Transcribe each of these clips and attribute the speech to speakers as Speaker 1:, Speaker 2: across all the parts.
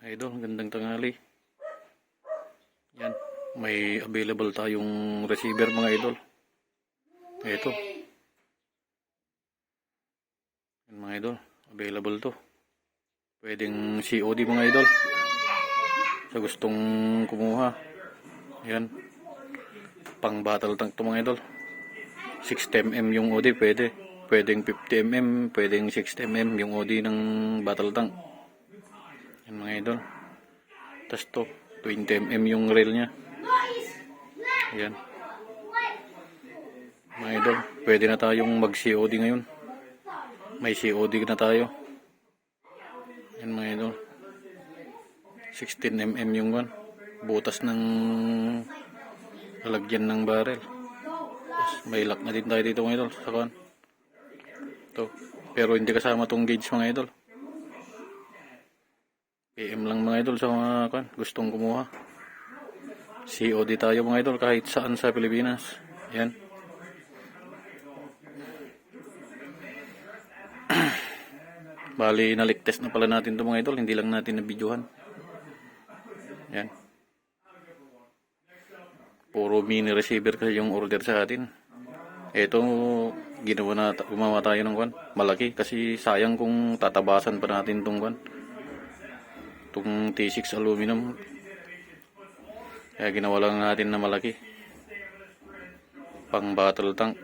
Speaker 1: Idol, gandang tanghali. Yan, may available tayong receiver mga idol. Ito. Yan mga idol, available to. Pwedeng COD mga idol. Sa gustong kumuha. Yan. Pang battle tank to mga idol. 60mm yung OD pwede. Pwedeng 50mm, pwedeng 60mm yung OD ng battle tank. Yan mga idol. Tapos to, 20mm yung rail nya. Yan. Mga idol, pwede na tayong mag-COD ngayon. May COD na tayo. Yan mga idol. 16mm yung one. Butas ng lalagyan ng barrel. Tapos may lock na din tayo dito mga idol. Sa kan. To. Pero hindi kasama tong gauge mga idol. PM lang mga idol sa mga kan gustong kumuha. COD tayo mga idol kahit saan sa Pilipinas. Yan. Bali, nalik test na pala natin ito mga idol. Hindi lang natin na-videohan. Yan. Puro mini receiver kasi yung order sa atin. Ito, gumawa tayo ng kwan. Malaki kasi sayang kung tatabasan pa natin itong kwan. Itong T6 aluminum. Kaya ginawa lang natin na malaki. Pang battle tank.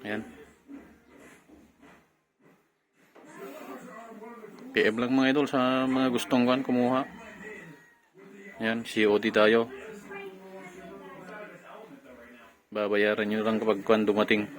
Speaker 1: Ayan. PM lang mga idol sa mga gustong kwan kumuha. Yan, COD tayo. Babayaran nyo lang kapag kwan dumating.